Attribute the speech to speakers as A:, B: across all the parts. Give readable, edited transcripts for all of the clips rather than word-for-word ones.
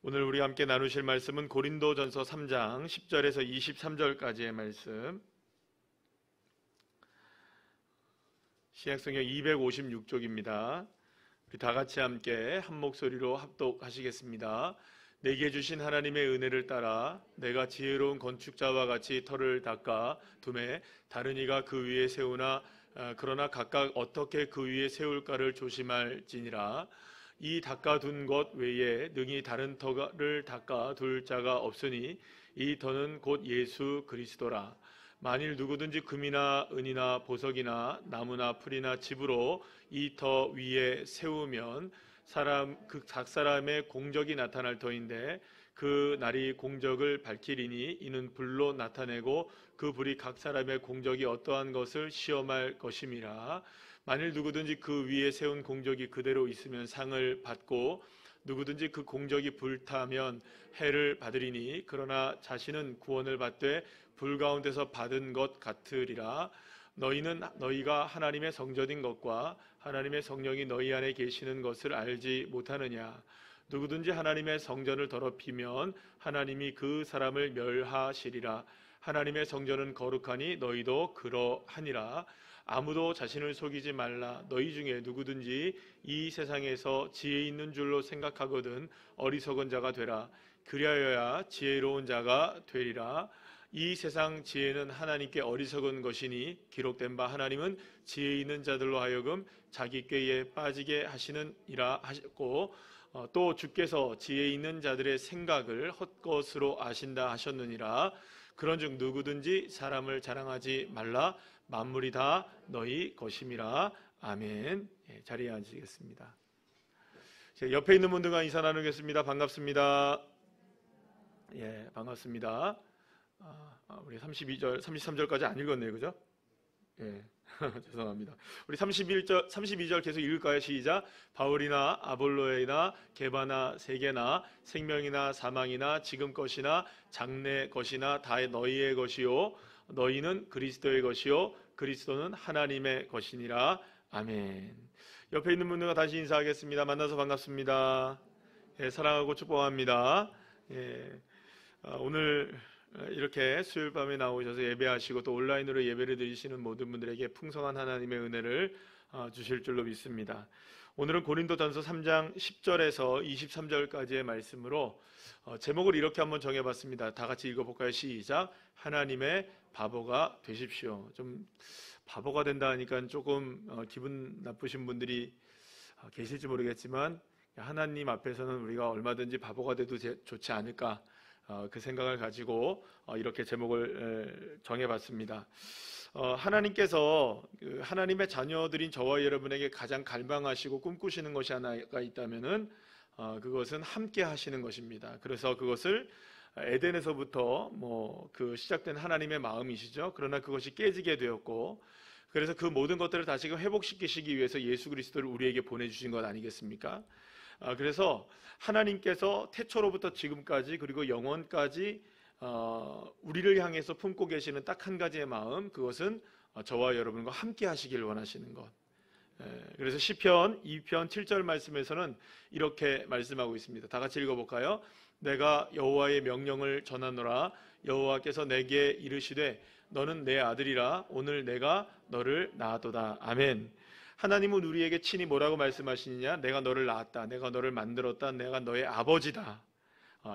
A: 오늘 우리 함께 나누실 말씀은 고린도전서 3장 10절에서 23절까지의 말씀, 신약성경 256쪽입니다. 우리 다 같이 함께 한 목소리로 합독하시겠습니다. 내게 주신 하나님의 은혜를 따라 내가 지혜로운 건축자와 같이 터를 닦아 둠에 다른 이가 그 위에 세우나 그러나 각각 어떻게 그 위에 세울까를 조심할지니라. 이 닦아둔 것 외에 능히 다른 터를 닦아둘 자가 없으니 이 터는 곧 예수 그리스도라. 만일 누구든지 금이나 은이나 보석이나 나무나 풀이나 집으로 이 터 위에 세우면 각 사람의 공적이 나타날 터인데 그 날이 공적을 밝히리니 이는 불로 나타내고 그 불이 각 사람의 공적이 어떠한 것을 시험할 것임이라. 만일 누구든지 그 위에 세운 공적이 그대로 있으면 상을 받고 누구든지 그 공적이 불타면 해를 받으리니 그러나 자신은 구원을 받되 불 가운데서 받은 것 같으리라. 너희가 하나님의 성전인 것과 하나님의 성령이 너희 안에 계시는 것을 알지 못하느냐. 누구든지 하나님의 성전을 더럽히면 하나님이 그 사람을 멸하시리라. 하나님의 성전은 거룩하니 너희도 그러하니라. 아무도 자신을 속이지 말라. 너희 중에 누구든지 이 세상에서 지혜 있는 줄로 생각하거든 어리석은 자가 되라. 그리하여야 지혜로운 자가 되리라. 이 세상 지혜는 하나님께 어리석은 것이니 기록된 바 하나님은 지혜 있는 자들로 하여금 자기 꾀에 빠지게 하시느니라 하셨고, 또 주께서 지혜 있는 자들의 생각을 헛것으로 아신다 하셨느니라. 그런즉 누구든지 사람을 자랑하지 말라. 만물이 다 너희 것임이라. 아멘. 자리에 앉으시겠습니다. 옆에 있는 분들과 인사 나누겠습니다. 반갑습니다. 반갑습니다. 우리 32절, 33절까지 안 읽었네요, 그죠? 죄송합니다. 우리 32절 계속 읽을까요? 시작. 바울이나 아볼로에나 게바나 세계나 생명이나 사망이나 지금 것이나 장래 것이나 다 너희의 것이요 너희는 그리스도의 것이요 그리스도는 하나님의 것이니라. 아멘. 옆에 있는 분들과 다시 인사하겠습니다. 만나서 반갑습니다. 사랑하고 축복합니다. 오늘 이렇게 수요일 밤에 나오셔서 예배하시고 또 온라인으로 예배를 드리시는 모든 분들에게 풍성한 하나님의 은혜를 주실 줄로 믿습니다. 오늘은 고린도전서 3장 10절에서 23절까지의 말씀으로 제목을 이렇게 한번 정해봤습니다. 다 같이 읽어볼까요? 시작. 하나님의 바보가 되십시오. 좀 바보가 된다 하니까 조금 기분 나쁘신 분들이 계실지 모르겠지만 하나님 앞에서는 우리가 얼마든지 바보가 돼도 좋지 않을까, 그 생각을 가지고 이렇게 제목을 정해봤습니다. 하나님께서 하나님의 자녀들인 저와 여러분에게 가장 갈망하시고 꿈꾸시는 것이 하나가 있다면은 그것은 함께 하시는 것입니다. 그래서 그것을 에덴에서부터 그 시작된 하나님의 마음이시죠. 그러나 그것이 깨지게 되었고, 그래서 그 모든 것들을 다시금 회복시키시기 위해서 예수 그리스도를 우리에게 보내주신 것 아니겠습니까? 그래서 하나님께서 태초로부터 지금까지 그리고 영원까지 우리를 향해서 품고 계시는 딱 한 가지의 마음, 그것은 저와 여러분과 함께 하시길 원하시는 것. 그래서 시편 2편 7절 말씀에서는 이렇게 말씀하고 있습니다. 다 같이 읽어볼까요? 내가 여호와의 명령을 전하노라. 여호와께서 내게 이르시되 너는 내 아들이라. 오늘 내가 너를 낳았도다. 아멘. 하나님은 우리에게 친히 뭐라고 말씀하시느냐? 내가 너를 낳았다. 내가 너를 만들었다. 내가 너의 아버지다.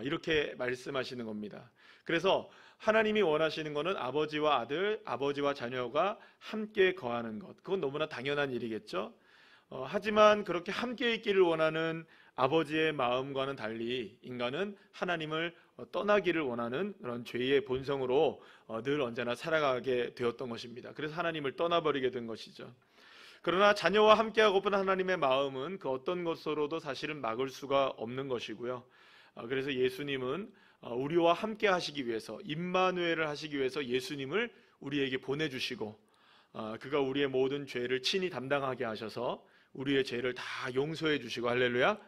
A: 이렇게 말씀하시는 겁니다. 그래서 하나님이 원하시는 것은 아버지와 아들, 아버지와 자녀가 함께 거하는 것. 그건 너무나 당연한 일이겠죠. 하지만 그렇게 함께 있기를 원하는 아버지의 마음과는 달리 인간은 하나님을 떠나기를 원하는 그런 죄의 본성으로 늘 언제나 살아가게 되었던 것입니다. 그래서 하나님을 떠나버리게 된 것이죠. 그러나 자녀와 함께하고픈 하나님의 마음은 그 어떤 것으로도 사실은 막을 수가 없는 것이고요. 그래서 예수님은 우리와 함께 하시기 위해서, 임마누엘을 하시기 위해서 예수님을 우리에게 보내주시고, 그가 우리의 모든 죄를 친히 담당하게 하셔서 우리의 죄를 다 용서해 주시고, 할렐루야.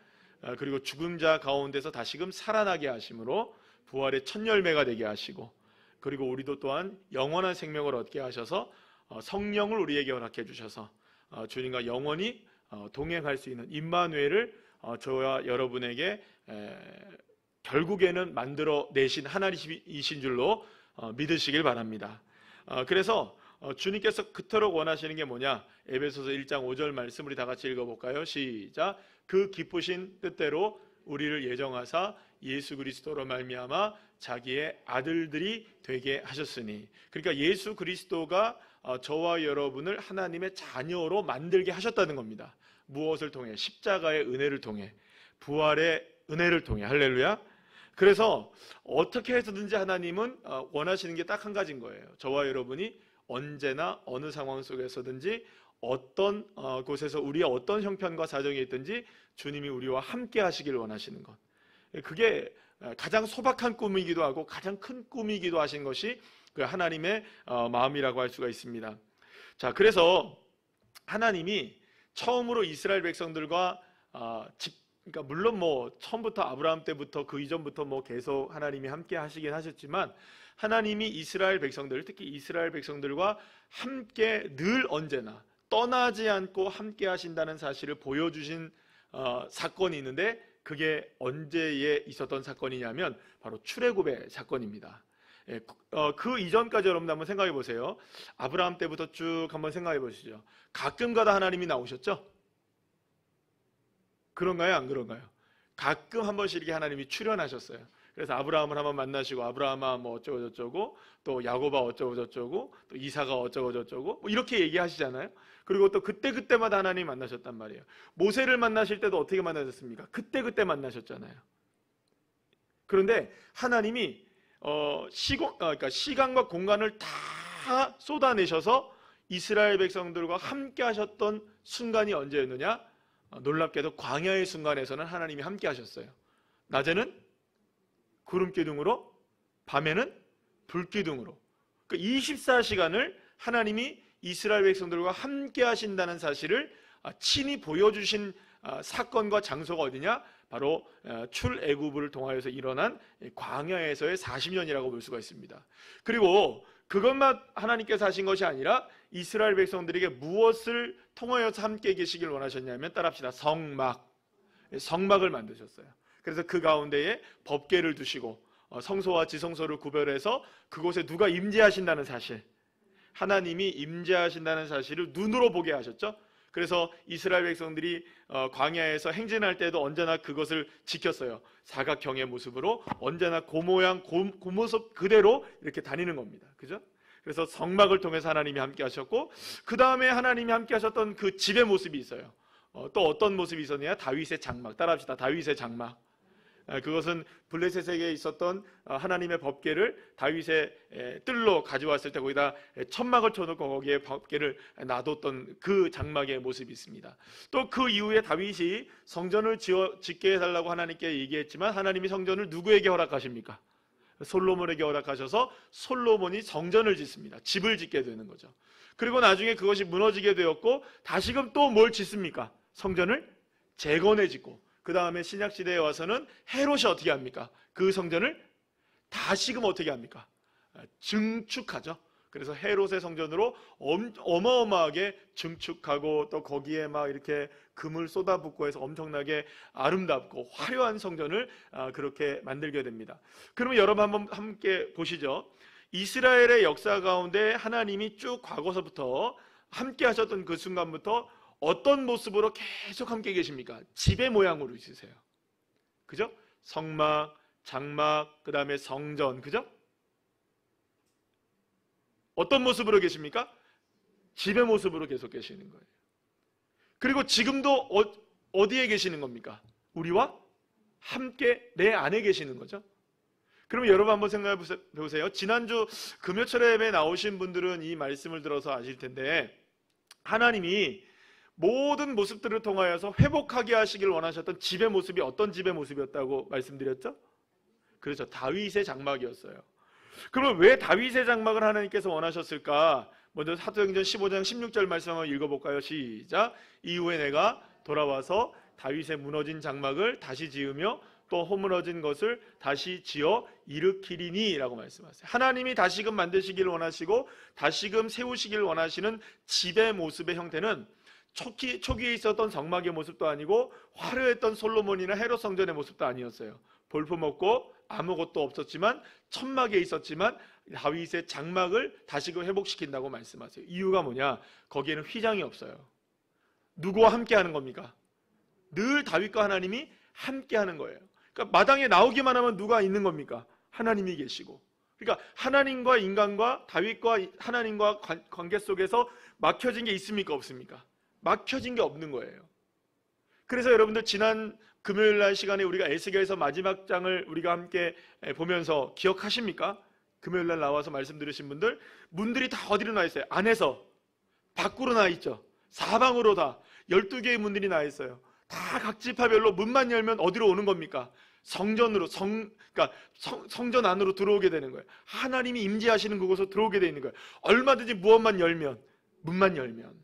A: 그리고 죽은 자 가운데서 다시금 살아나게 하심으로 부활의 첫 열매가 되게 하시고, 그리고 우리도 또한 영원한 생명을 얻게 하셔서 성령을 우리에게 허락해 주셔서 주님과 영원히 동행할 수 있는 임마누엘을 저와 여러분에게 결국에는 만들어 내신 하나님이신 줄로 믿으시길 바랍니다. 그래서 주님께서 그토록 원하시는 게 뭐냐? 에베소서 1장 5절 말씀 우리 다 같이 읽어볼까요? 시작. 그 기쁘신 뜻대로 우리를 예정하사 예수 그리스도로 말미암아 자기의 아들들이 되게 하셨으니, 그러니까 예수 그리스도가 저와 여러분을 하나님의 자녀로 만들게 하셨다는 겁니다. 무엇을 통해? 십자가의 은혜를 통해, 부활의 은혜를 통해. 할렐루야. 그래서 어떻게 해서든지 하나님은 원하시는 게 딱 한 가지인 거예요. 저와 여러분이 언제나 어느 상황 속에서든지 어떤 곳에서 우리의 어떤 형편과 사정이 있든지 주님이 우리와 함께 하시길 원하시는 것. 그게 가장 소박한 꿈이기도 하고 가장 큰 꿈이기도 하신 것이 그 하나님의 마음이라고 할 수가 있습니다. 자, 그래서 하나님이 처음으로 이스라엘 백성들과 그러니까 물론 뭐 처음부터 아브라함 때부터 그 이전부터 뭐 계속 하나님이 함께 하시긴 하셨지만, 하나님이 이스라엘 백성들, 특히 이스라엘 백성들과 함께 늘 언제나 떠나지 않고 함께 하신다는 사실을 보여주신 사건이 있는데, 그게 언제에 있었던 사건이냐면 바로 출애굽의 사건입니다. 그 이전까지 여러분 한번 생각해 보세요. 아브라함 때부터 쭉 한번 생각해 보시죠. 가끔가다 하나님이 나오셨죠? 그런가요? 안 그런가요? 가끔 한 번씩 이렇게 하나님이 출연하셨어요. 그래서 아브라함을 한번 만나시고, 아브라함아 뭐 어쩌고 저쩌고, 또 야곱아 어쩌고 저쩌고, 또 이사가 어쩌고 저쩌고, 뭐 이렇게 얘기하시잖아요. 그리고 또 그때마다 하나님 만나셨단 말이에요. 모세를 만나실 때도 어떻게 만나셨습니까? 그때 만나셨잖아요. 그런데 하나님이 그러니까 시간과 공간을 다 쏟아내셔서 이스라엘 백성들과 함께 하셨던 순간이 언제였느냐? 놀랍게도 광야의 순간에서는 하나님이 함께 하셨어요. 낮에는 구름기둥으로, 밤에는 불기둥으로. 그 24시간을 하나님이 이스라엘 백성들과 함께 하신다는 사실을 친히 보여주신 사건과 장소가 어디냐? 바로 출애굽을 통하여서 일어난 광야에서의 40년이라고 볼 수가 있습니다. 그리고 그것만 하나님께서 하신 것이 아니라 이스라엘 백성들에게 무엇을 통하여서 함께 계시길 원하셨냐면, 따라합시다. 성막을 만드셨어요. 그래서 그 가운데에 법궤를 두시고 성소와 지성소를 구별해서 그곳에 누가 임재하신다는 사실, 하나님이 임재하신다는 사실을 눈으로 보게 하셨죠. 그래서 이스라엘 백성들이 광야에서 행진할 때도 언제나 그것을 지켰어요. 사각형의 모습으로 언제나 그 모양, 그 모습 그대로 이렇게 다니는 겁니다. 그죠? 그래서 성막을 통해서 하나님이 함께 하셨고, 그 다음에 하나님이 함께 하셨던 그 집의 모습이 있어요. 또 어떤 모습이 있었냐? 다윗의 장막. 따라합시다. 다윗의 장막. 그것은 블레셋에게 있었던 하나님의 법궤를 다윗의 뜰로 가져왔을 때 거기다 천막을 쳐놓고 거기에 법궤를 놔뒀던 그 장막의 모습이 있습니다. 또 그 이후에 다윗이 성전을 짓게 해달라고 하나님께 얘기했지만, 하나님이 성전을 누구에게 허락하십니까? 솔로몬에게 허락하셔서 솔로몬이 성전을 짓습니다. 집을 짓게 되는 거죠. 그리고 나중에 그것이 무너지게 되었고, 다시금 또 뭘 짓습니까? 성전을 재건해 짓고, 그 다음에 신약시대에 와서는 헤롯이 어떻게 합니까? 그 성전을 다시금 어떻게 합니까? 증축하죠. 그래서 헤롯의 성전으로 어마어마하게 증축하고, 또 거기에 막 이렇게 금을 쏟아붓고 해서 엄청나게 아름답고 화려한 성전을 그렇게 만들게 됩니다. 그러면 여러분 한번 함께 보시죠. 이스라엘의 역사 가운데 하나님이 쭉 과거서부터 함께 하셨던 그 순간부터 어떤 모습으로 계속 함께 계십니까? 집의 모양으로 있으세요. 그죠? 성막, 장막, 그 다음에 성전, 그죠? 어떤 모습으로 계십니까? 집의 모습으로 계속 계시는 거예요. 그리고 지금도 어디에 계시는 겁니까? 우리와 함께 내 안에 계시는 거죠. 그러면 여러분 한번 생각해 보세요. 지난주 금요철 예배에 나오신 분들은 이 말씀을 들어서 아실 텐데, 하나님이 모든 모습들을 통하여서 회복하게 하시길 원하셨던 집의 모습이 어떤 집의 모습이었다고 말씀드렸죠? 그렇죠. 다윗의 장막이었어요. 그러면 왜 다윗의 장막을 하나님께서 원하셨을까? 먼저 사도행전 15장 16절 말씀 한번 읽어볼까요? 시작. 이후에 내가 돌아와서 다윗의 무너진 장막을 다시 지으며 또 허물어진 것을 다시 지어 일으키리니 라고 말씀하세요. 하나님이 다시금 만드시길 원하시고 다시금 세우시길 원하시는 집의 모습의 형태는 초기에 있었던 성막의 모습도 아니고 화려했던 솔로몬이나 헤롯 성전의 모습도 아니었어요. 볼품없고 아무것도 없었지만 천막에 있었지만 다윗의 장막을 다시금 회복시킨다고 말씀하세요. 이유가 뭐냐? 거기에는 휘장이 없어요. 누구와 함께 하는 겁니까? 늘 다윗과 하나님이 함께 하는 거예요. 그러니까 마당에 나오기만 하면 누가 있는 겁니까? 하나님이 계시고. 그러니까 하나님과 인간과 다윗과 하나님과 관계 속에서 막혀진 게 있습니까? 없습니까? 막혀진 게 없는 거예요. 그래서 여러분들 지난 금요일 날 시간에 우리가 에스겔서 마지막 장을 우리가 함께 보면서 기억하십니까? 금요일 날 나와서 말씀 들으신 분들, 문들이 다 어디로 나 있어요? 안에서 밖으로 나 있죠. 사방으로 다 12개의 문들이 나 있어요. 다 각 지파별로 문만 열면 어디로 오는 겁니까? 성전으로, 그러니까 성전 안으로 들어오게 되는 거예요. 하나님이 임재하시는 그곳으로 들어오게 되어 있는 거예요. 얼마든지 무엇만 열면, 문만 열면.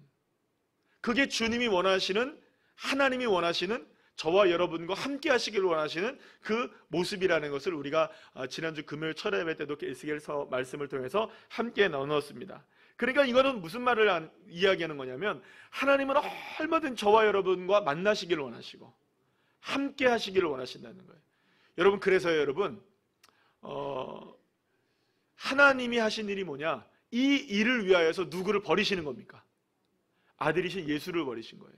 A: 그게 주님이 원하시는, 하나님이 원하시는, 저와 여러분과 함께 하시길 원하시는 그 모습이라는 것을 우리가 지난주 금요일 첫 예배 때도 에스겔서 말씀을 통해서 함께 나눴습니다. 그러니까 이거는 무슨 말을 이야기하는 거냐면, 하나님은 얼마든 저와 여러분과 만나시길 원하시고 함께 하시기를 원하신다는 거예요. 여러분, 그래서요, 여러분, 하나님이 하신 일이 뭐냐? 이 일을 위하여서 누구를 버리시는 겁니까? 아들이신 예수를 버리신 거예요.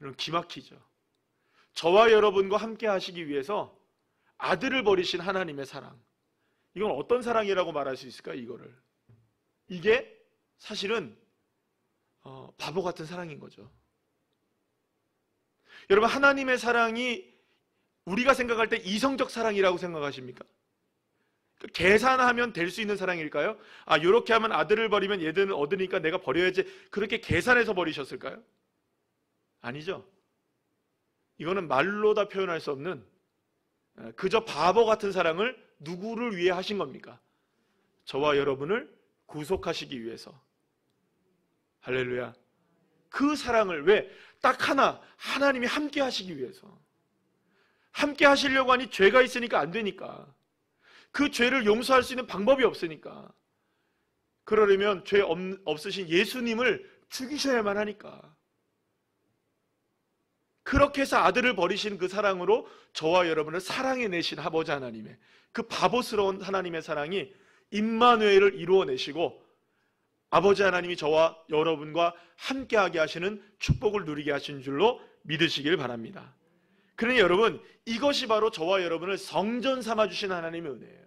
A: 여러분, 기막히죠. 저와 여러분과 함께 하시기 위해서 아들을 버리신 하나님의 사랑. 이건 어떤 사랑이라고 말할 수 있을까요? 이게 사실은 바보 같은 사랑인 거죠. 여러분, 하나님의 사랑이 우리가 생각할 때 이성적 사랑이라고 생각하십니까? 계산하면 될 수 있는 사랑일까요? 이렇게 하면 아들을 버리면 얘들은 얻으니까 내가 버려야지, 그렇게 계산해서 버리셨을까요? 아니죠. 이거는 말로 다 표현할 수 없는, 그저 바보 같은 사랑을 누구를 위해 하신 겁니까? 저와 여러분을 구속하시기 위해서. 할렐루야. 그 사랑을 왜? 딱 하나, 하나님이 함께 하시기 위해서. 함께 하시려고 하니 죄가 있으니까 안 되니까. 그 죄를 용서할 수 있는 방법이 없으니까. 그러려면 죄 없으신 예수님을 죽이셔야만 하니까. 그렇게 해서 아들을 버리신 그 사랑으로 저와 여러분을 사랑해내신 아버지 하나님의 그 바보스러운 하나님의 사랑이 임마누엘을 이루어내시고 아버지 하나님이 저와 여러분과 함께하게 하시는 축복을 누리게 하신 줄로 믿으시길 바랍니다. 그러니 여러분, 이것이 바로 저와 여러분을 성전 삼아주신 하나님의 은혜예요.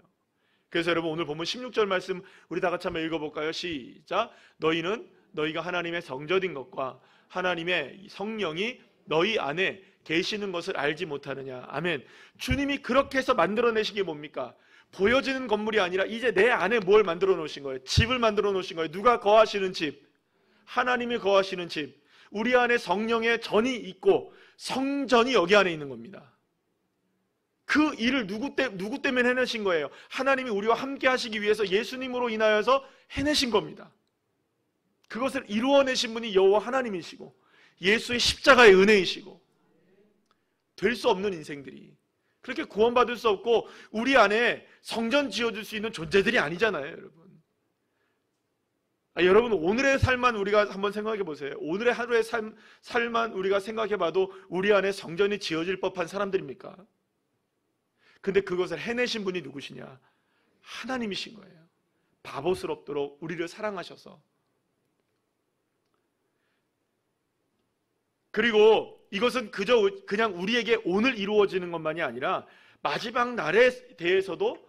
A: 그래서 여러분, 오늘 보면 16절 말씀 우리 다 같이 한번 읽어볼까요? 시작. 너희가 하나님의 성전인 것과 하나님의 성령이 너희 안에 계시는 것을 알지 못하느냐. 아멘. 주님이 그렇게 해서 만들어내신 게 뭡니까? 보여지는 건물이 아니라 이제 내 안에 뭘 만들어 놓으신 거예요? 집을 만들어 놓으신 거예요. 누가 거하시는 집? 하나님이 거하시는 집. 우리 안에 성령의 전이 있고 성전이 여기 안에 있는 겁니다. 그 일을 누구 때문에 해내신 거예요? 하나님이 우리와 함께 하시기 위해서 예수님으로 인하여서 해내신 겁니다. 그것을 이루어내신 분이 여호와 하나님이시고 예수의 십자가의 은혜이시고, 될 수 없는 인생들이 그렇게 구원받을 수 없고 우리 안에 성전 지어줄 수 있는 존재들이 아니잖아요, 여러분. 여러분, 오늘의 삶만 우리가 한번 생각해 보세요. 오늘의 하루의 삶만 우리가 생각해 봐도 우리 안에 성전이 지어질 법한 사람들입니까? 근데 그것을 해내신 분이 누구시냐? 하나님이신 거예요. 바보스럽도록 우리를 사랑하셔서. 그리고 이것은 그냥 우리에게 오늘 이루어지는 것만이 아니라 마지막 날에 대해서도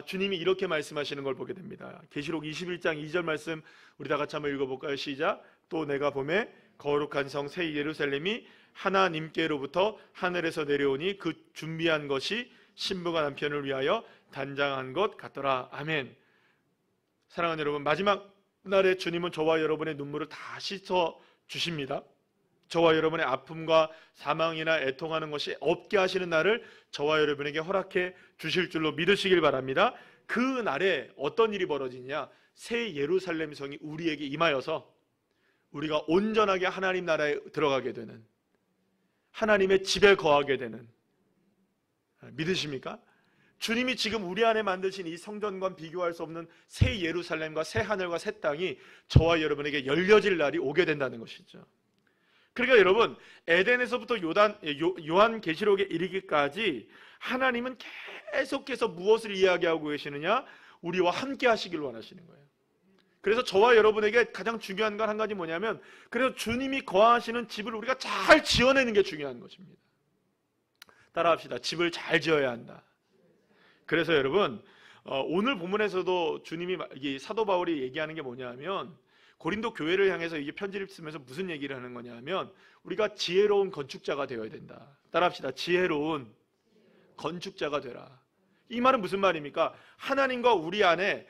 A: 주님이 이렇게 말씀하시는 걸 보게 됩니다. 계시록 21장 2절 말씀 우리 다 같이 한번 읽어볼까요? 시작. 또 내가 보매 거룩한 성 새 예루살렘이 하나님께로부터 하늘에서 내려오니 그 준비한 것이 신부가 남편을 위하여 단장한 것 같더라. 아멘. 사랑하는 여러분, 마지막 날에 주님은 저와 여러분의 눈물을 다 씻어 주십니다. 저와 여러분의 아픔과 사망이나 애통하는 것이 없게 하시는 날을 저와 여러분에게 허락해 주실 줄로 믿으시길 바랍니다. 그 날에 어떤 일이 벌어지냐? 새 예루살렘 성이 우리에게 임하여서 우리가 온전하게 하나님 나라에 들어가게 되는, 하나님의 집에 거하게 되는, 믿으십니까? 주님이 지금 우리 안에 만드신 이 성전과 비교할 수 없는 새 예루살렘과 새 하늘과 새 땅이 저와 여러분에게 열려질 날이 오게 된다는 것이죠. 그러니까 여러분, 에덴에서부터 요한계시록에 이르기까지 하나님은 계속해서 무엇을 이야기하고 계시느냐? 우리와 함께 하시길 원하시는 거예요. 그래서 저와 여러분에게 가장 중요한 건 한 가지 뭐냐면, 그래서 주님이 거하시는 집을 우리가 잘 지어내는 게 중요한 것입니다. 따라합시다. 집을 잘 지어야 한다. 그래서 여러분, 오늘 본문에서도 주님이, 이 사도 바울이 얘기하는 게 뭐냐면, 고린도 교회를 향해서 이게 편지를 쓰면서 무슨 얘기를 하는 거냐면, 우리가 지혜로운 건축자가 되어야 된다. 따라합시다. 지혜로운 건축자가 되라. 이 말은 무슨 말입니까? 하나님과 우리 안에,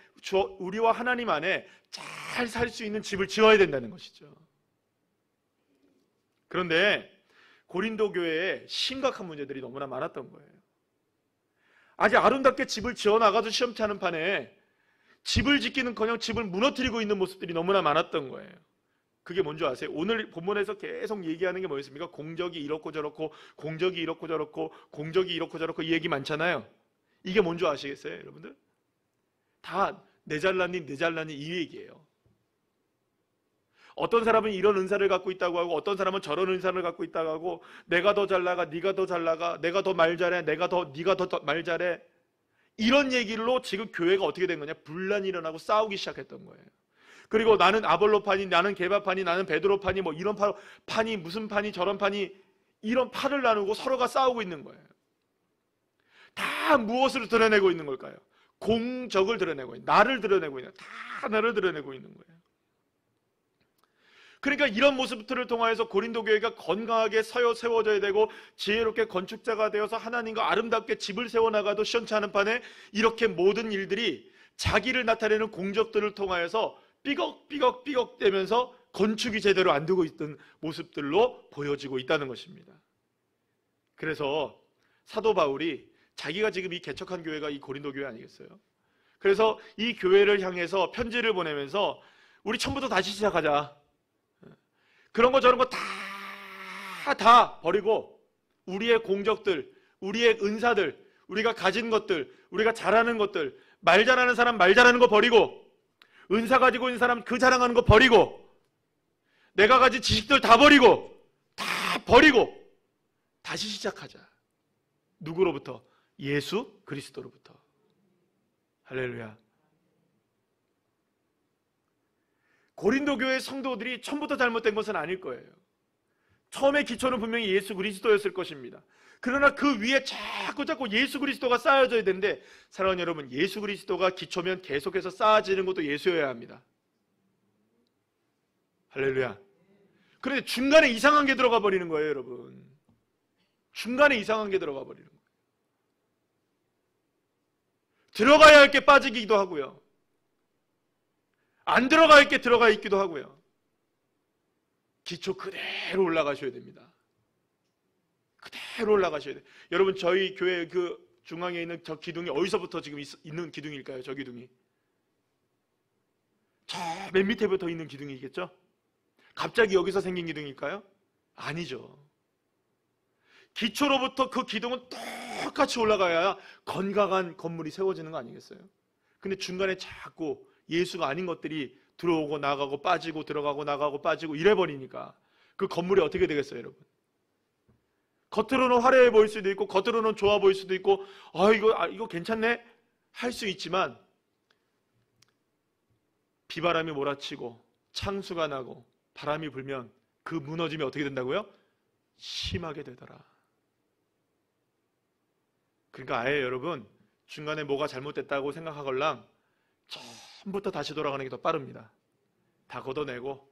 A: 우리와 하나님 안에 잘 살 수 있는 집을 지어야 된다는 것이죠. 그런데 고린도 교회에 심각한 문제들이 너무나 많았던 거예요. 아주 아름답게 집을 지어나가도 시험찮은 판에 집을 짓기는커녕 집을 무너뜨리고 있는 모습들이 너무나 많았던 거예요. 그게 뭔지 아세요? 오늘 본문에서 계속 얘기하는 게 뭐였습니까? 공적이 이렇고 저렇고, 공적이 이렇고 저렇고, 공적이 이렇고 저렇고, 이 얘기 많잖아요. 이게 뭔지 아시겠어요, 여러분들? 다 내 잘났니 내 잘났니 이 얘기예요. 어떤 사람은 이런 은사를 갖고 있다고 하고, 어떤 사람은 저런 은사를 갖고 있다고 하고, 내가 더 잘 나가, 네가 더 잘 나가, 내가 더 말 잘해, 네가 더 말 잘해, 이런 얘기로 지금 교회가 어떻게 된 거냐? 분란이 일어나고 싸우기 시작했던 거예요. 그리고 나는 아볼로파니, 나는 게바파니, 나는 베드로파니, 뭐 이런 파니, 무슨 파니, 저런 파니, 이런 파를 나누고 서로가 싸우고 있는 거예요. 다 무엇을 드러내고 있는 걸까요? 공적을 드러내고 있는, 나를 드러내고 있는, 다 나를 드러내고 있는 거예요. 그러니까 이런 모습들을 통하여서 고린도 교회가 건강하게 세워져야 되고, 지혜롭게 건축자가 되어서 하나님과 아름답게 집을 세워나가도 시원치 않은 판에, 이렇게 모든 일들이 자기를 나타내는 공적들을 통하여서 삐걱삐걱 되면서 건축이 제대로 안 되고 있던 모습들로 보여지고 있다는 것입니다. 그래서 사도 바울이 자기가 지금 이 개척한 교회가 이 고린도 교회 아니겠어요? 그래서 이 교회를 향해서 편지를 보내면서, 우리 처음부터 다시 시작하자. 그런 거 저런 거 다 버리고, 우리의 공적들, 우리의 은사들, 우리가 가진 것들, 우리가 잘하는 것들, 말 잘하는 사람 말 잘하는 거 버리고, 은사 가지고 있는 사람 그 자랑하는 거 버리고, 내가 가진 지식들 다 버리고 다시 시작하자. 누구로부터? 예수 그리스도로부터. 할렐루야. 고린도 교회 성도들이 처음부터 잘못된 것은 아닐 거예요. 처음에 기초는 분명히 예수 그리스도였을 것입니다. 그러나 그 위에 자꾸 예수 그리스도가 쌓여져야 되는데, 사랑하는 여러분, 예수 그리스도가 기초면 계속해서 쌓아지는 것도 예수여야 합니다. 할렐루야. 그런데 중간에 이상한 게 들어가 버리는 거예요, 여러분. 중간에 이상한 게 들어가 버리는 거예요. 들어가야 할 게 빠지기도 하고요, 안 들어가야 할 게 들어가 있기도 하고요. 기초 그대로 올라가셔야 됩니다. 그대로 올라가셔야 돼요. 여러분, 저희 교회 그 중앙에 있는 저 기둥이 어디서부터 지금 있는 기둥일까요? 저 기둥이 저 맨 밑에부터 있는 기둥이겠죠? 갑자기 여기서 생긴 기둥일까요? 아니죠. 기초로부터 그 기둥은 똑같이 올라가야 건강한 건물이 세워지는 거 아니겠어요? 근데 중간에 자꾸 예수가 아닌 것들이 들어오고 나가고 빠지고 들어가고 나가고 빠지고 이래버리니까 그 건물이 어떻게 되겠어요, 여러분? 겉으로는 화려해 보일 수도 있고, 겉으로는 좋아 보일 수도 있고, 이거 괜찮네 할 수 있지만, 비바람이 몰아치고 창수가 나고 바람이 불면 그 무너짐이 어떻게 된다고요? 심하게 되더라. 그러니까 아예 여러분, 중간에 뭐가 잘못됐다고 생각하걸랑 처음부터 다시 돌아가는 게 더 빠릅니다. 다 걷어내고,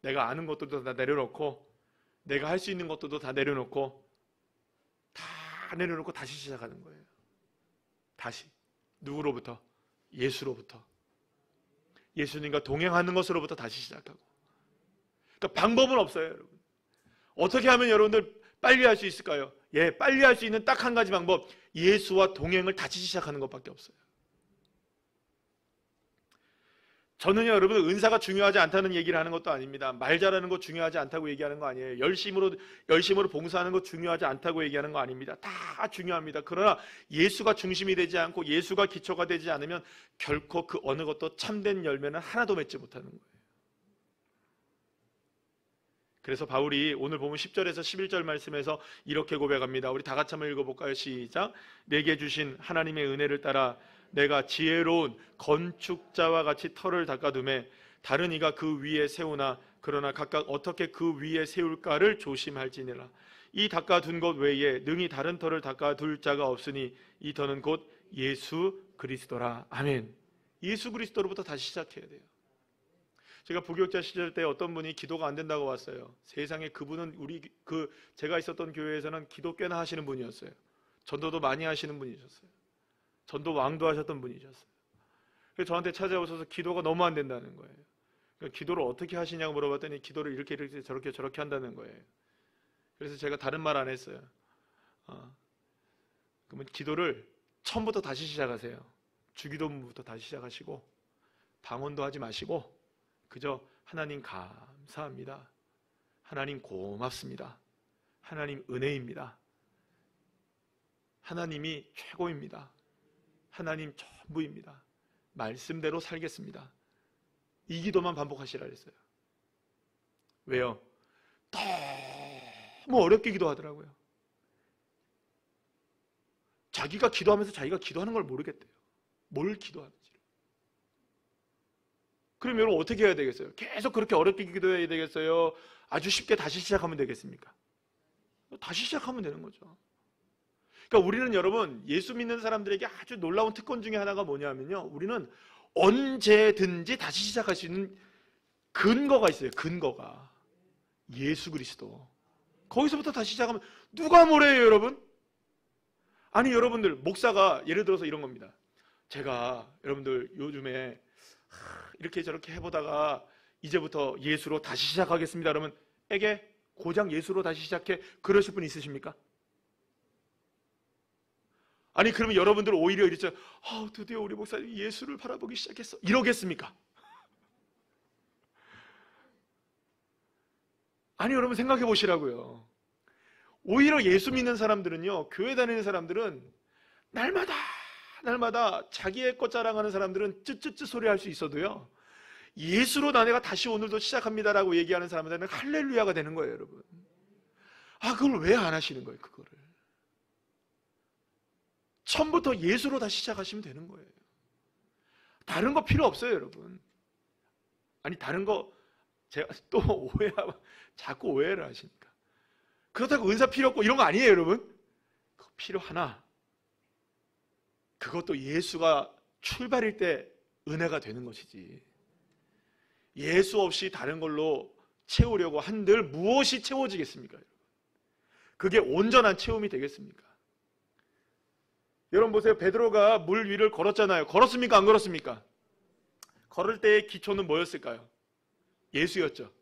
A: 내가 아는 것들도 다 내려놓고, 내가 할 수 있는 것들도 다 내려놓고, 다 내려놓고 다시 시작하는 거예요. 다시. 누구로부터? 예수로부터. 예수님과 동행하는 것으로부터 다시 시작하고. 그러니까 방법은 없어요, 여러분. 어떻게 하면 여러분들 빨리 할 수 있을까요? 빨리 할 수 있는 딱 한 가지 방법, 예수와 동행을 다시 시작하는 것밖에 없어요. 저는요, 여러분, 은사가 중요하지 않다는 얘기를 하는 것도 아닙니다. 말 잘하는 거 중요하지 않다고 얘기하는 거 아니에요. 열심으로 봉사하는 거 중요하지 않다고 얘기하는 거 아닙니다. 다 중요합니다. 그러나 예수가 중심이 되지 않고 예수가 기초가 되지 않으면 결코 그 어느 것도 참된 열매는 하나도 맺지 못하는 거예요. 그래서 바울이 오늘 보면 10절에서 11절 말씀에서 이렇게 고백합니다. 우리 다 같이 한번 읽어볼까요? 시작. 내게 주신 하나님의 은혜를 따라 내가 지혜로운 건축자와 같이 터를 닦아두매 다른 이가 그 위에 세우나 그러나 각각 어떻게 그 위에 세울까를 조심할지니라. 이 닦아둔 것 외에 능히 다른 터를 닦아둘 자가 없으니 이 터는 곧 예수 그리스도라. 아멘. 예수 그리스도로부터 다시 시작해야 돼요. 제가 부교육자 시절 때 어떤 분이 기도가 안 된다고 왔어요. 세상에 그분은 제가 있었던 교회에서는 기도 꽤나 하시는 분이었어요. 전도도 많이 하시는 분이셨어요. 전도 왕도 하셨던 분이셨어요. 그래서 저한테 찾아오셔서 기도가 너무 안 된다는 거예요. 그러니까 기도를 어떻게 하시냐고 물어봤더니 기도를 이렇게 저렇게 한다는 거예요. 그래서 제가 다른 말 안 했어요. 그러면 기도를 처음부터 다시 시작하세요. 주기도문부터 다시 시작하시고 방언도 하지 마시고 그저 하나님 감사합니다. 하나님 고맙습니다. 하나님 은혜입니다. 하나님이 최고입니다. 하나님 전부입니다. 말씀대로 살겠습니다. 이 기도만 반복하시라 그랬어요. 왜요? 너무 어렵게 기도하더라고요. 자기가 기도하면서 자기가 기도하는 걸 모르겠대요. 뭘 기도하는지. 그럼 여러분 어떻게 해야 되겠어요? 계속 그렇게 어렵게 기도해야 되겠어요? 아주 쉽게 다시 시작하면 되겠습니까? 다시 시작하면 되는 거죠. 그러니까 우리는 여러분 예수 믿는 사람들에게 아주 놀라운 특권 중에 하나가 뭐냐면요, 우리는 언제든지 다시 시작할 수 있는 근거가 있어요. 근거가 예수 그리스도. 거기서부터 다시 시작하면 누가 뭐래요 여러분? 아니 여러분들, 목사가 예를 들어서 이런 겁니다. 제가 여러분들 요즘에 이렇게 저렇게 해보다가 이제부터 예수로 다시 시작하겠습니다. 그러면 에게 고장 예수로 다시 시작해, 그러실 분 있으십니까? 아니 그러면 여러분들 오히려 이랬죠. 드디어 우리 목사님 예수를 바라보기 시작했어, 이러겠습니까? 아니 여러분 생각해 보시라고요. 오히려 예수 믿는 사람들은요, 교회 다니는 사람들은 날마다 자기의 것 자랑하는 사람들은 쯧쯧쯧 소리 할 수 있어도요, 예수로 내가 다시 오늘도 시작합니다라고 얘기하는 사람들은 할렐루야가 되는 거예요 여러분. 그걸 왜 안 하시는 거예요? 그거를 처음부터 예수로 다시 시작하시면 되는 거예요. 다른 거 필요 없어요 여러분. 아니 다른 거 제가 또 자꾸 오해를 하시니까 그렇다고 은사 필요 없고 이런 거 아니에요 여러분. 그거 필요하나 그것도 예수가 출발일 때 은혜가 되는 것이지, 예수 없이 다른 걸로 채우려고 한들 무엇이 채워지겠습니까? 그게 온전한 채움이 되겠습니까? 여러분 보세요. 베드로가 물 위를 걸었잖아요. 걸었습니까? 안 걸었습니까? 걸을 때의 기초는 뭐였을까요? 예수였죠.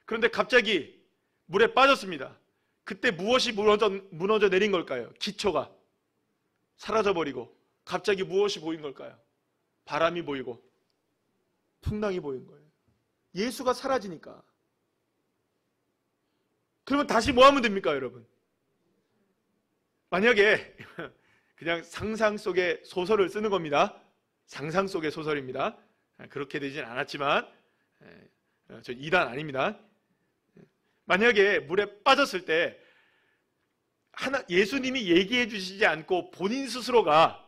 A: 그런데 갑자기 물에 빠졌습니다. 그때 무엇이 무너져 내린 걸까요? 기초가 사라져버리고 갑자기 무엇이 보인 걸까요? 바람이 보이고 풍랑이 보인 거예요. 예수가 사라지니까. 그러면 다시 뭐 하면 됩니까 여러분? 만약에 그냥 상상 속의 소설을 쓰는 겁니다. 상상 속의 소설입니다. 그렇게 되진 않았지만 저 이단 아닙니다. 만약에 물에 빠졌을 때 예수님이 얘기해 주시지 않고 본인 스스로가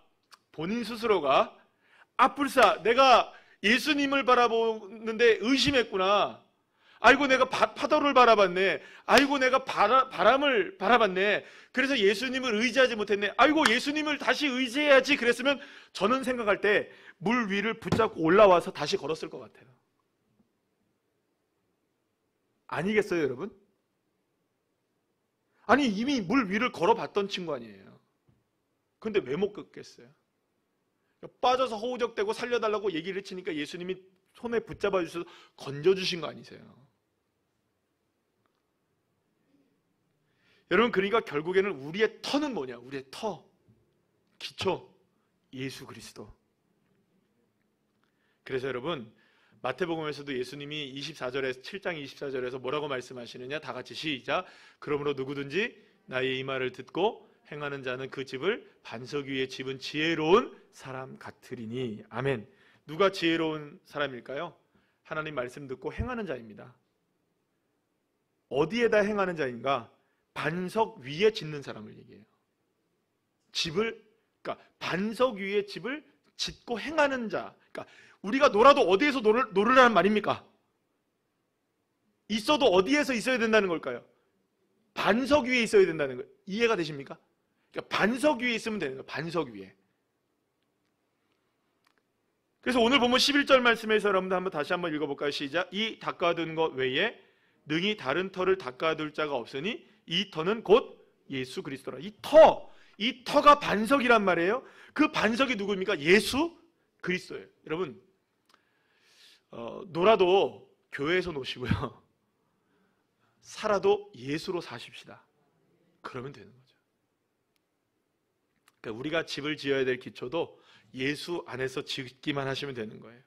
A: 앞불사 내가 예수님을 바라보는데 의심했구나. 아이고 내가 파도를 바라봤네. 아이고 내가 바람을 바라봤네. 그래서 예수님을 의지하지 못했네. 아이고 예수님을 다시 의지해야지. 그랬으면 저는 생각할 때 물 위를 붙잡고 올라와서 다시 걸었을 것 같아요. 아니겠어요 여러분? 아니 이미 물 위를 걸어봤던 친구 아니에요. 근데 왜 못 걷겠어요? 빠져서 허우적대고 살려달라고 얘기를 치니까 예수님이 손에 붙잡아 주셔서 건져주신 거 아니세요? 여러분 그러니까 결국에는 우리의 터는 뭐냐? 우리의 기초 예수 그리스도. 그래서 여러분, 마태복음에서도 예수님이 7장 24절에서 뭐라고 말씀하시느냐? 다 같이 시작. 그러므로 누구든지 나의 이 말을 듣고 행하는 자는 그 집을 반석 위에 집은 지혜로운 사람 같으리니. 아멘. 누가 지혜로운 사람일까요? 하나님 말씀 듣고 행하는 자입니다. 어디에다 행하는 자인가? 반석 위에 짓는 사람을 얘기해요. 그러니까 반석 위에 집을 짓고 행하는 자. 그러니까 우리가 놀아도 어디에서 놀으라는 말입니까? 있어도 어디에서 있어야 된다는 걸까요? 반석 위에 있어야 된다는 거예요. 이해가 되십니까? 그러니까 반석 위에 있으면 되는 거예요. 반석 위에. 그래서 오늘 보면 11절 말씀에서 여러분들 한번 다시 한번 읽어볼까요? 시작. 이 닦아둔 것 외에 능히 다른 터를 닦아둘 자가 없으니 이 터는 곧 예수 그리스도라. 이 터가 반석이란 말이에요. 그 반석이 누구입니까? 예수 그리스도예요. 여러분, 놀아도 교회에서 노시고요. 살아도 예수로 사십시다. 그러면 되는 거죠. 그러니까 우리가 집을 지어야 될 기초도 예수 안에서 짓기만 하시면 되는 거예요.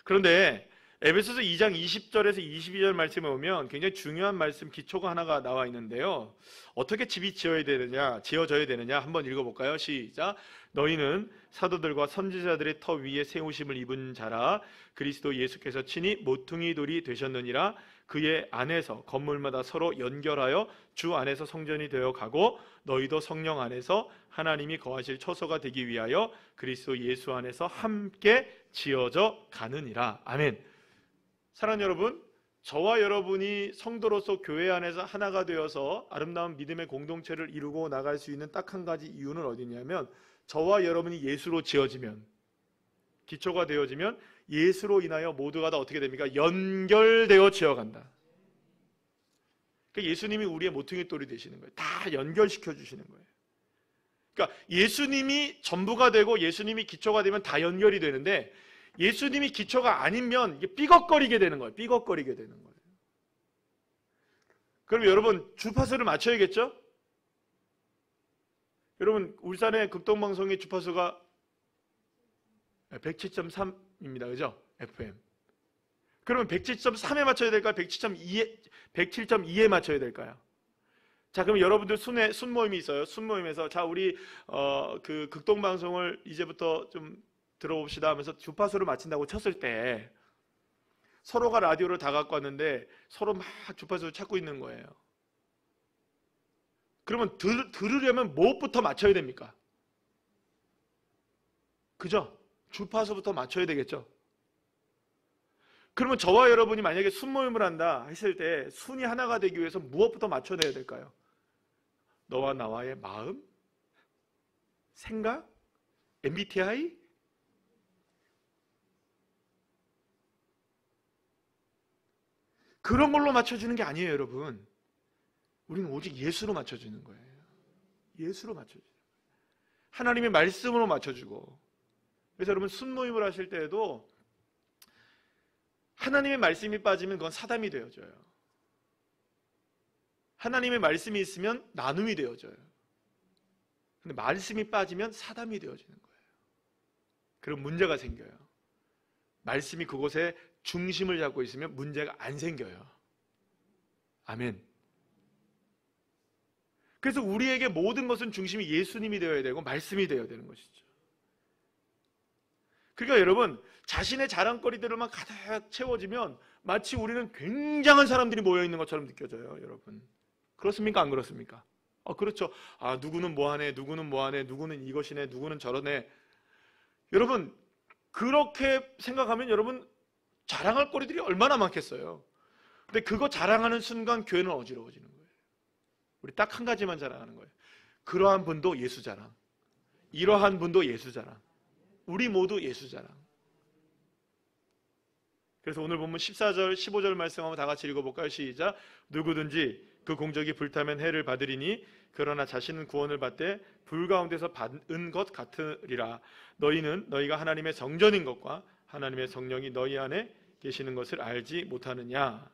A: 그런데 에베소서 2장 20절에서 22절 말씀에 오면 굉장히 중요한 말씀 기초가 하나가 나와 있는데요. 어떻게 집이 지어져야 되느냐 한번 읽어볼까요? 시작. 너희는 사도들과 선지자들의 터 위에 세우심을 입은 자라. 그리스도 예수께서 친히 모퉁이 돌이 되셨느니라. 그의 안에서 건물마다 서로 연결하여 주 안에서 성전이 되어 가고 너희도 성령 안에서 하나님이 거하실 처소가 되기 위하여 그리스도 예수 안에서 함께 지어져 가느니라. 아멘. 사랑하는 여러분, 저와 여러분이 성도로서 교회 안에서 하나가 되어서 아름다운 믿음의 공동체를 이루고 나갈 수 있는 딱 한 가지 이유는 어디냐면, 저와 여러분이 예수로 지어지면, 기초가 되어지면 예수로 인하여 모두가 다 어떻게 됩니까? 연결되어 지어간다. 그러니까 예수님이 우리의 모퉁이 돌이 되시는 거예요. 다 연결시켜 주시는 거예요. 그러니까 예수님이 전부가 되고 예수님이 기초가 되면 다 연결이 되는데, 예수님이 기초가 아니면 이게 삐걱거리게 되는 거예요. 삐걱거리게 되는 거예요. 그럼 여러분, 주파수를 맞춰야겠죠? 여러분, 울산의 극동방송의 주파수가 107.3입니다. 그죠? FM. 그러면 107.3에 맞춰야 될까요? 107.2에 맞춰야 될까요? 자, 그럼 여러분들 순모임이 있어요. 순모임에서 자, 우리 그 극동방송을 이제부터 좀 들어봅시다 하면서 주파수를 맞춘다고 쳤을 때 서로가 라디오를 다 갖고 왔는데 서로 막 주파수를 찾고 있는 거예요. 그러면 들으려면 무엇부터 맞춰야 됩니까? 그죠? 주파수부터 맞춰야 되겠죠? 그러면 저와 여러분이 만약에 순모임을 한다 했을 때 순이 하나가 되기 위해서 무엇부터 맞춰내야 될까요? 너와 나와의 마음? 생각? MBTI? 그런 걸로 맞춰주는 게 아니에요, 여러분. 우리는 오직 예수로 맞춰주는 거예요. 예수로 맞춰주는 거예요. 하나님의 말씀으로 맞춰주고. 그래서 여러분, 순모임을 하실 때에도 하나님의 말씀이 빠지면 그건 사담이 되어져요. 하나님의 말씀이 있으면 나눔이 되어져요. 근데 말씀이 빠지면 사담이 되어지는 거예요. 그럼 문제가 생겨요. 말씀이 그곳에 중심을 잡고 있으면 문제가 안 생겨요. 아멘. 그래서 우리에게 모든 것은 중심이 예수님이 되어야 되고 말씀이 되어야 되는 것이죠. 그러니까 여러분, 자신의 자랑거리들로만 가득 채워지면 마치 우리는 굉장한 사람들이 모여있는 것처럼 느껴져요. 여러분, 그렇습니까? 안 그렇습니까? 그렇죠. 누구는 뭐하네, 누구는 뭐하네, 누구는 이것이네, 누구는 저러네. 여러분, 그렇게 생각하면 여러분 자랑할 거리들이 얼마나 많겠어요. 근데 그거 자랑하는 순간 교회는 어지러워지는 거예요. 우리 딱 한 가지만 자랑하는 거예요. 그러한 분도 예수 자랑, 이러한 분도 예수 자랑, 우리 모두 예수 자랑. 그래서 오늘 보면 14절 15절 말씀 한번 다 같이 읽어볼까요? 시작. 누구든지 그 공적이 불타면 해를 받으리니 그러나 자신은 구원을 받되 불 가운데서 받은 것 같으리라. 너희는 너희가 하나님의 성전인 것과 하나님의 성령이 너희 안에 계시는 것을 알지 못하느냐.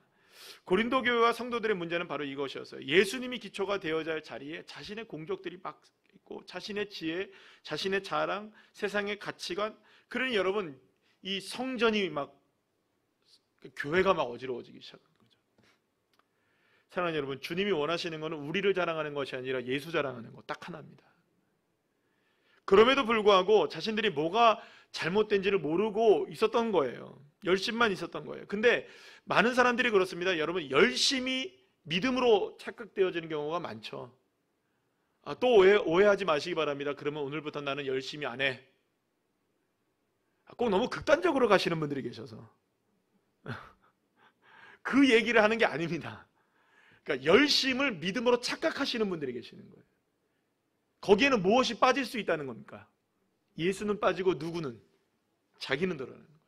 A: 고린도 교회와 성도들의 문제는 바로 이것이었어요. 예수님이 기초가 되어야 할 자리에 자신의 공적들이 막 있고 자신의 지혜, 자신의 자랑, 세상의 가치관. 그러니 여러분, 이 성전이 막 교회가 막 어지러워지기 시작한 거죠. 사랑하는 여러분, 주님이 원하시는 것은 우리를 자랑하는 것이 아니라 예수 자랑하는 것 딱 하나입니다. 그럼에도 불구하고 자신들이 뭐가 잘못된지를 모르고 있었던 거예요. 열심만 있었던 거예요. 근데 많은 사람들이 그렇습니다. 여러분, 열심히 믿음으로 착각되어지는 경우가 많죠. 또 오해하지 마시기 바랍니다. 그러면 오늘부터 나는 열심히 안 해. 꼭 너무 극단적으로 가시는 분들이 계셔서 그 얘기를 하는 게 아닙니다. 그러니까 열심을 믿음으로 착각하시는 분들이 계시는 거예요. 거기에는 무엇이 빠질 수 있다는 겁니까? 예수는 빠지고 누구는? 자기는 드러나는 거죠.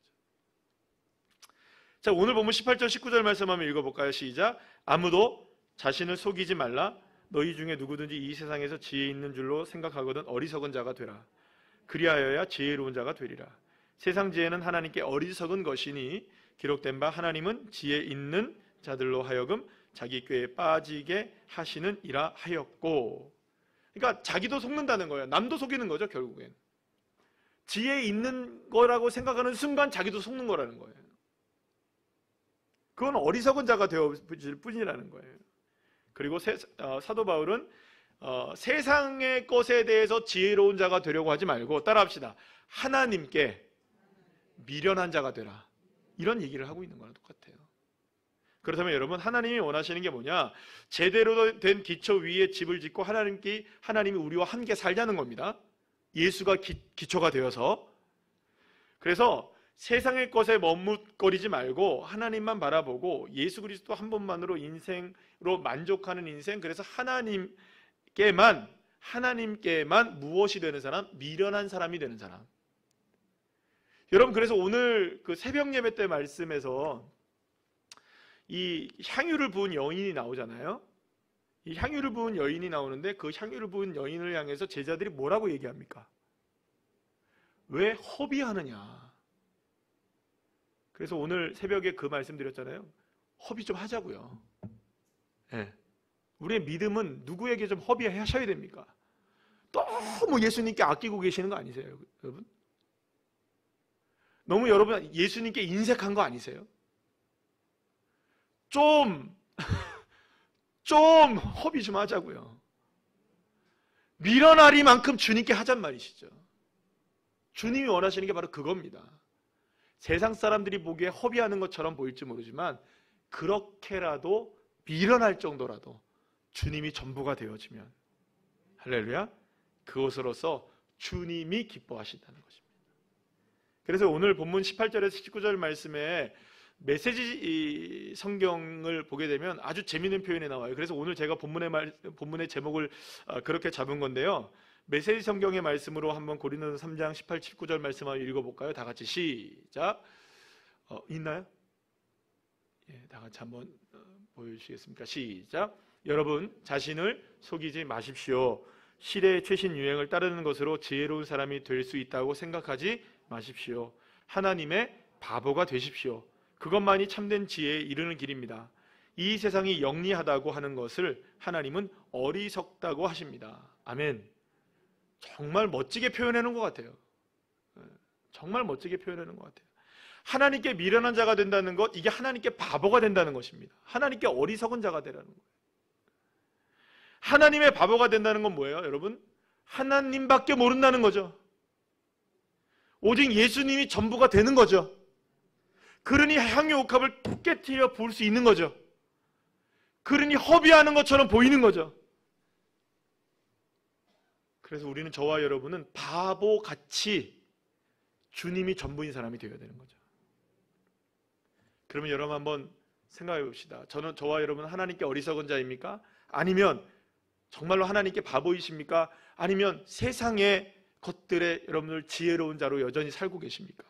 A: 자, 오늘 본문 18절 19절 말씀 한번 읽어볼까요? 시작. 아무도 자신을 속이지 말라. 너희 중에 누구든지 이 세상에서 지혜 있는 줄로 생각하거든 어리석은 자가 되라. 그리하여야 지혜로운 자가 되리라. 세상 지혜는 하나님께 어리석은 것이니 기록된 바 하나님은 지혜 있는 자들로 하여금 자기 꾀에 빠지게 하시는 이라 하였고. 그러니까 자기도 속는다는 거예요. 남도 속이는 거죠. 결국엔 지혜 있는 거라고 생각하는 순간 자기도 속는 거라는 거예요. 그건 어리석은 자가 되어질 뿐이라는 거예요. 그리고 사도 바울은 세상의 것에 대해서 지혜로운 자가 되려고 하지 말고 따라합시다. 하나님께 미련한 자가 되라. 이런 얘기를 하고 있는 거랑 똑같아요. 그렇다면 여러분, 하나님이 원하시는 게 뭐냐? 제대로 된 기초 위에 집을 짓고 하나님이 우리와 함께 살자는 겁니다. 예수가 기초가 되어서. 그래서 세상의 것에 머뭇거리지 말고 하나님만 바라보고 예수 그리스도 한 분만으로 인생으로 만족하는 인생. 그래서 하나님께만 무엇이 되는 사람? 미련한 사람이 되는 사람. 여러분, 그래서 오늘 그 새벽 예배 때 말씀에서 이 향유를 부은 여인이 나오잖아요. 이 향유를 부은 여인이 나오는데 그 향유를 부은 여인을 향해서 제자들이 뭐라고 얘기합니까? 왜 허비하느냐? 그래서 오늘 새벽에 그 말씀 드렸잖아요. 허비 좀 하자고요. 네. 우리의 믿음은 누구에게 좀 허비하셔야 됩니까? 너무 예수님께 아끼고 계시는 거 아니세요, 여러분? 너무 여러분 예수님께 인색한 거 아니세요? 좀 허비 좀 하자고요. 미련하리만큼 주님께 하잔 말이시죠. 주님이 원하시는 게 바로 그겁니다. 세상 사람들이 보기에 허비하는 것처럼 보일지 모르지만 그렇게라도 미련할 정도라도 주님이 전부가 되어지면 할렐루야, 그것으로서 주님이 기뻐하신다는 것입니다. 그래서 오늘 본문 18절에서 19절 말씀에 메시지 성경을 보게 되면 아주 재미있는 표현이 나와요. 그래서 오늘 제가 본문의 제목을 그렇게 잡은 건데요. 메시지 성경의 말씀으로 한번 고린도서 3장 18, 19절 말씀 한번 읽어볼까요? 다 같이 시작. 있나요? 예, 다 같이 한번 보여주시겠습니까? 시작. 여러분 자신을 속이지 마십시오. 시대의 최신 유행을 따르는 것으로 지혜로운 사람이 될 수 있다고 생각하지 마십시오. 하나님의 바보가 되십시오. 그것만이 참된 지혜에 이르는 길입니다. 이 세상이 영리하다고 하는 것을 하나님은 어리석다고 하십니다. 아멘. 정말 멋지게 표현하는 것 같아요. 정말 멋지게 표현하는 것 같아요. 하나님께 미련한 자가 된다는 것, 이게 하나님께 바보가 된다는 것입니다. 하나님께 어리석은 자가 되라는 거예요. 하나님의 바보가 된다는 건 뭐예요, 여러분? 하나님밖에 모른다는 거죠. 오직 예수님이 전부가 되는 거죠. 그러니 향유 옥합을 깨트려 부을 수 있는 거죠. 그러니 허비하는 것처럼 보이는 거죠. 그래서 우리는, 저와 여러분은 바보같이 주님이 전부인 사람이 되어야 되는 거죠. 그러면 여러분 한번 생각해 봅시다. 저와 여러분은 하나님께 어리석은 자입니까? 아니면 정말로 하나님께 바보이십니까? 아니면 세상의 것들에 여러분을 지혜로운 자로 여전히 살고 계십니까?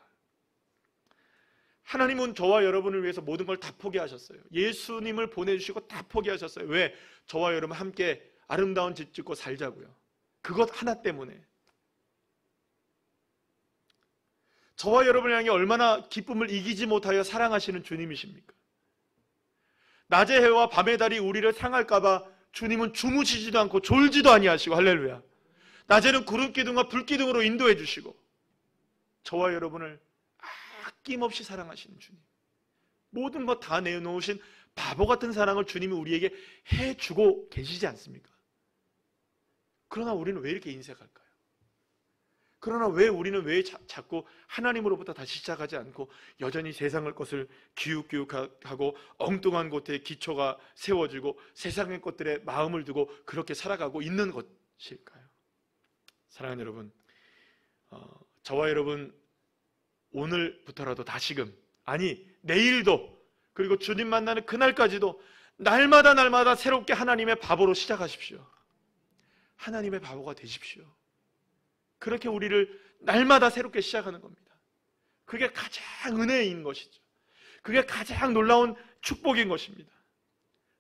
A: 하나님은 저와 여러분을 위해서 모든 걸 다 포기하셨어요. 예수님을 보내주시고 다 포기하셨어요. 왜? 저와 여러분 함께 아름다운 집 짓고 살자고요. 그것 하나 때문에. 저와 여러분을 향해 얼마나 기쁨을 이기지 못하여 사랑하시는 주님이십니까? 낮의 해와 밤의 달이 우리를 상할까봐 주님은 주무시지도 않고 졸지도 아니하시고, 할렐루야, 낮에는 구름 기둥과 불 기둥으로 인도해 주시고 저와 여러분을 아낌없이 사랑하시는 주님, 모든 것 다 내놓으신 바보 같은 사랑을 주님이 우리에게 해주고 계시지 않습니까? 그러나 우리는 왜 이렇게 인색할까요? 그러나 왜 우리는 자꾸 하나님으로부터 다시 시작하지 않고 여전히 세상의 것을 기웃기웃하고 엉뚱한 곳에 기초가 세워지고 세상의 것들에 마음을 두고 그렇게 살아가고 있는 것일까요? 사랑하는 여러분, 저와 여러분 오늘부터라도 다시금, 아니 내일도, 그리고 주님 만나는 그날까지도 날마다 새롭게 하나님의 바보로 시작하십시오. 하나님의 바보가 되십시오. 그렇게 우리를 날마다 새롭게 시작하는 겁니다. 그게 가장 은혜인 것이죠. 그게 가장 놀라운 축복인 것입니다.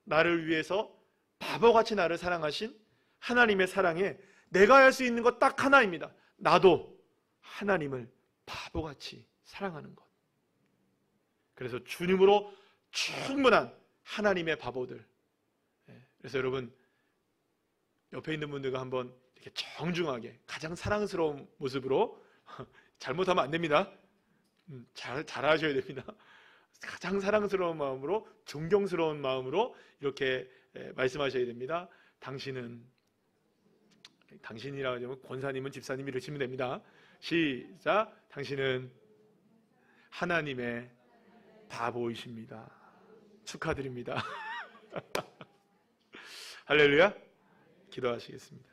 A: 나를 위해서 바보같이 나를 사랑하신 하나님의 사랑에 내가 할 수 있는 것 딱 하나입니다. 나도 하나님을 바보같이 사랑하는 것. 그래서 주님으로 충분한 하나님의 바보들. 그래서 여러분, 옆에 있는 분들과 한번 이렇게 정중하게 가장 사랑스러운 모습으로, 잘못하면 안 됩니다. 잘하셔야 됩니다. 가장 사랑스러운 마음으로, 존경스러운 마음으로 이렇게 말씀하셔야 됩니다. 당신이라고 하면 권사님은 집사님 이러시면 됩니다. 시작. 당신은 하나님의 바보이십니다. 축하드립니다. 할렐루야. 기도하시겠습니다.